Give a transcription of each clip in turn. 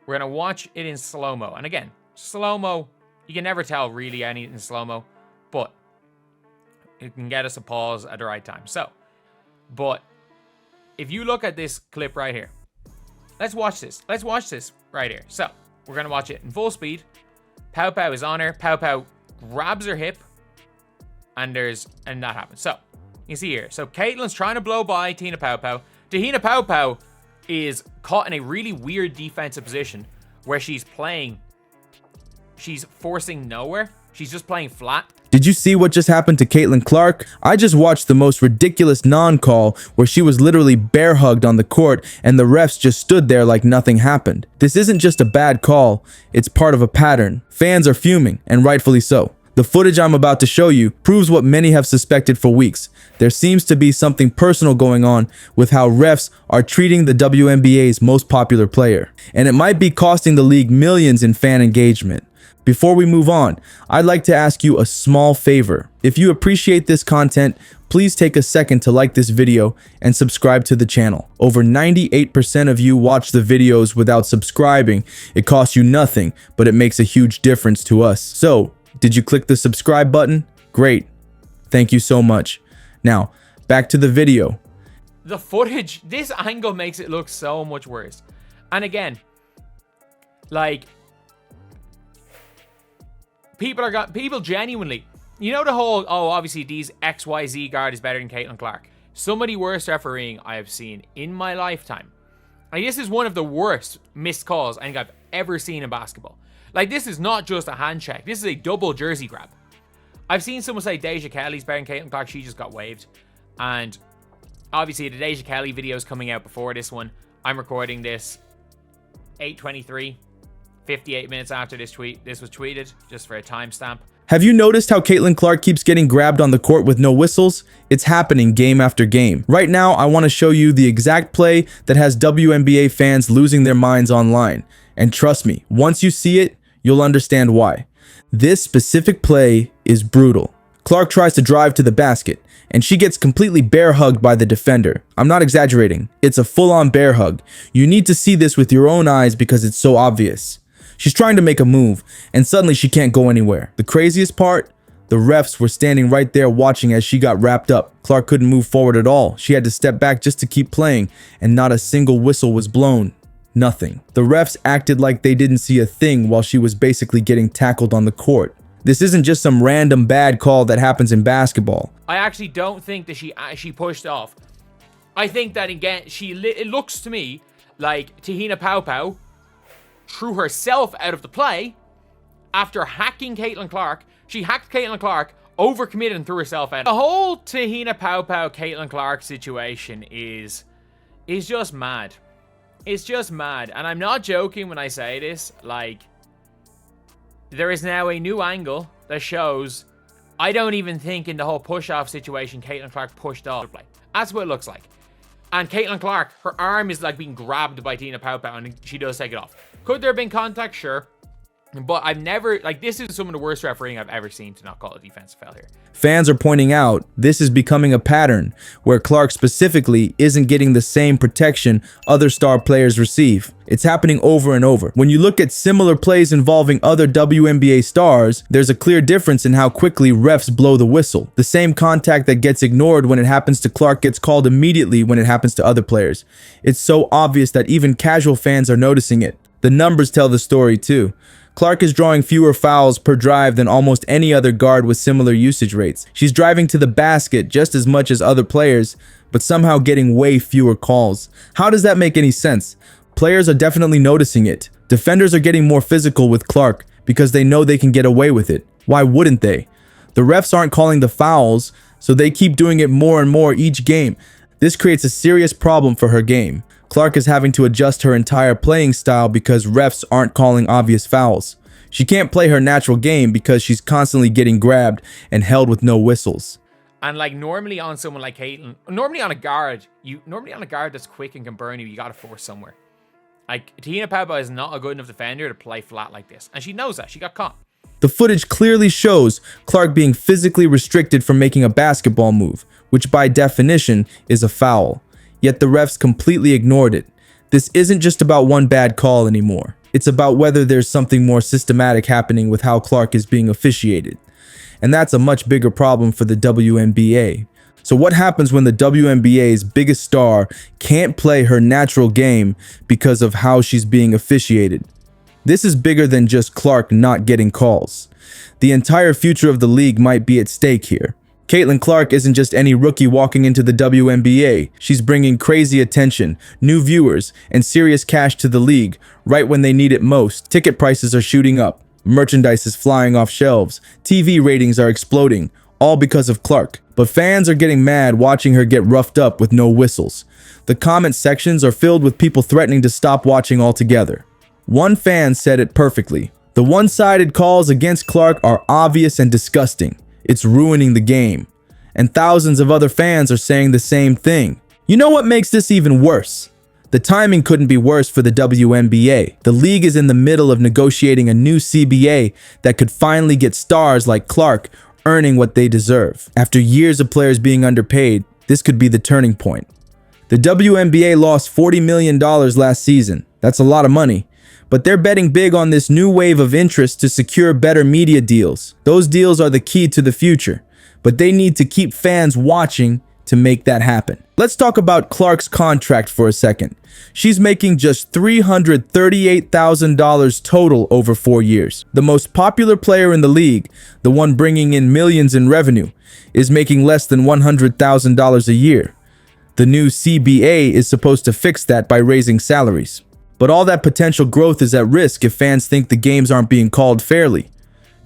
We're going to watch it in slow-mo. And again, slow-mo, you can never tell really anything in slow-mo, but it can get us a pause at the right time. So, but if you look at this clip right here, let's watch this. Let's watch this right here. So, we're going to watch it in full speed. Pow Pow is on her. Pow Pow grabs her hip, and that happens. So, you see here. So, Caitlyn's trying to blow by Tina Pow Pow. Tahina Pow Pow is caught in a really weird defensive position where she's forcing nowhere. She's just playing flat. Did you see what just happened to Caitlin Clark? I just watched the most ridiculous non-call where she was literally bear hugged on the court and the refs just stood there like nothing happened. This isn't just a bad call, it's part of a pattern. Fans are fuming, and rightfully so. The footage I'm about to show you proves what many have suspected for weeks. There seems to be something personal going on with how refs are treating the WNBA's most popular player, and it might be costing the league millions in fan engagement. Before we move on, I'd like to ask you a small favor. If you appreciate this content, please take a second to like this video and subscribe to the channel. Over 98% of you watch the videos without subscribing. It costs you nothing, but it makes a huge difference to us. So, did you click the subscribe button? Great. Thank you so much. Now, back to the video. The footage, this angle makes it look so much worse. And again, like, people genuinely, you know, the whole, oh, obviously these XYZ guard is better than Caitlin Clark. Some of the worst refereeing I have seen in my lifetime. Like, this is one of the worst missed calls I think I've ever seen in basketball. Like, this is not just a hand check. This is a double jersey grab. I've seen someone say Deja Kelly's better than Caitlin Clark. She just got waved. And obviously the Deja Kelly video is coming out before this one. I'm recording this 8:23. 58 minutes after this was tweeted, just for a timestamp. Have you noticed how Caitlin Clark keeps getting grabbed on the court with no whistles? It's happening game after game. Right now, I want to show you the exact play that has WNBA fans losing their minds online. And trust me, once you see it, you'll understand why. This specific play is brutal. Clark tries to drive to the basket, and she gets completely bear hugged by the defender. I'm not exaggerating. It's a full-on bear hug. You need to see this with your own eyes because it's so obvious. She's trying to make a move, and suddenly she can't go anywhere. The craziest part? The refs were standing right there watching as she got wrapped up. Clark couldn't move forward at all. She had to step back just to keep playing, and not a single whistle was blown. Nothing. The refs acted like they didn't see a thing while she was basically getting tackled on the court. This isn't just some random bad call that happens in basketball. I actually don't think that she pushed off. I think that, again, it looks to me like Tahina Pow Pow threw herself out of the play after hacking Caitlin Clark. She hacked Caitlin Clark, overcommitted, and threw herself out. The whole Tahina Pow Pow Caitlin Clark situation is just mad. It's just mad. And I'm not joking when I say this. Like, there is now a new angle that shows I don't even think in the whole push-off situation Caitlin Clark pushed off the play. That's what it looks like. And Caitlin Clark, her arm is like being grabbed by Tina Pow Pow, and she does take it off. Could there have been contact? Sure. But I've never, like, this is some of the worst refereeing I've ever seen to not call a defensive foul here. Fans are pointing out this is becoming a pattern where Clark specifically isn't getting the same protection other star players receive. It's happening over and over. When you look at similar plays involving other WNBA stars, there's a clear difference in how quickly refs blow the whistle. The same contact that gets ignored when it happens to Clark gets called immediately when it happens to other players. It's so obvious that even casual fans are noticing it. The numbers tell the story too. Clark is drawing fewer fouls per drive than almost any other guard with similar usage rates. She's driving to the basket just as much as other players, but somehow getting way fewer calls. How does that make any sense? Players are definitely noticing it. Defenders are getting more physical with Clark because they know they can get away with it. Why wouldn't they? The refs aren't calling the fouls, so they keep doing it more and more each game. This creates a serious problem for her game. Clark is having to adjust her entire playing style because refs aren't calling obvious fouls. She can't play her natural game because she's constantly getting grabbed and held with no whistles. And like normally on someone like Caitlin, normally on a guard that's quick and can burn you gotta force somewhere. Like, Tina Pow Pow is not a good enough defender to play flat like this. And she knows that. She got caught. The footage clearly shows Clark being physically restricted from making a basketball move, which by definition is a foul. Yet the refs completely ignored it. This isn't just about one bad call anymore. It's about whether there's something more systematic happening with how Clark is being officiated. And that's a much bigger problem for the WNBA. So what happens when the WNBA's biggest star can't play her natural game because of how she's being officiated? This is bigger than just Clark not getting calls. The entire future of the league might be at stake here. Caitlin Clark isn't just any rookie walking into the WNBA. She's bringing crazy attention, new viewers, and serious cash to the league right when they need it most. Ticket prices are shooting up. Merchandise is flying off shelves. TV ratings are exploding, all because of Clark. But fans are getting mad watching her get roughed up with no whistles. The comment sections are filled with people threatening to stop watching altogether. One fan said it perfectly. The one-sided calls against Clark are obvious and disgusting. It's ruining the game. And thousands of other fans are saying the same thing. You know what makes this even worse? The timing couldn't be worse for the WNBA. The league is in the middle of negotiating a new CBA that could finally get stars like Clark earning what they deserve. After years of players being underpaid, this could be the turning point. The WNBA lost $40 million last season. That's a lot of money. But they're betting big on this new wave of interest to secure better media deals. Those deals are the key to the future, but they need to keep fans watching to make that happen. Let's talk about Clark's contract for a second. She's making just $338,000 total over 4 years. The most popular player in the league, the one bringing in millions in revenue, is making less than $100,000 a year. The new CBA is supposed to fix that by raising salaries. But all that potential growth is at risk if fans think the games aren't being called fairly.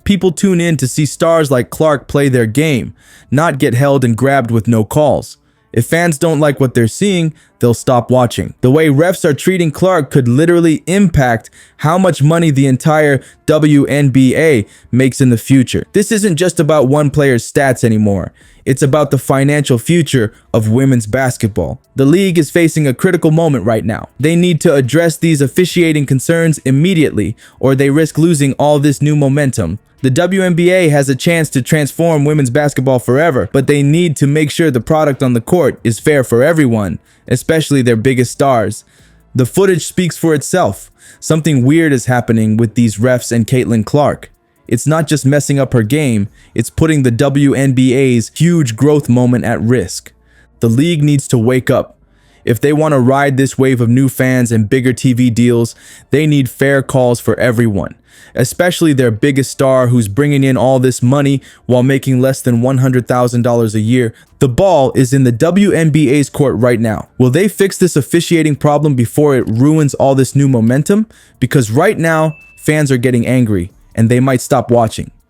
People tune in to see stars like Clark play their game, not get held and grabbed with no calls. If fans don't like what they're seeing, they'll stop watching. The way refs are treating Clark could literally impact how much money the entire WNBA makes in the future. This isn't just about one player's stats anymore. It's about the financial future of women's basketball. The league is facing a critical moment right now. They need to address these officiating concerns immediately, or they risk losing all this new momentum. The WNBA has a chance to transform women's basketball forever, but they need to make sure the product on the court is fair for everyone, especially their biggest stars. The footage speaks for itself. Something weird is happening with these refs and Caitlin Clark. It's not just messing up her game, it's putting the WNBA's huge growth moment at risk. The league needs to wake up. If they want to ride this wave of new fans and bigger TV deals, they need fair calls for everyone, especially their biggest star who's bringing in all this money while making less than $100,000 a year. The ball is in the WNBA's court right now. Will they fix this officiating problem before it ruins all this new momentum? Because right now, fans are getting angry and they might stop watching.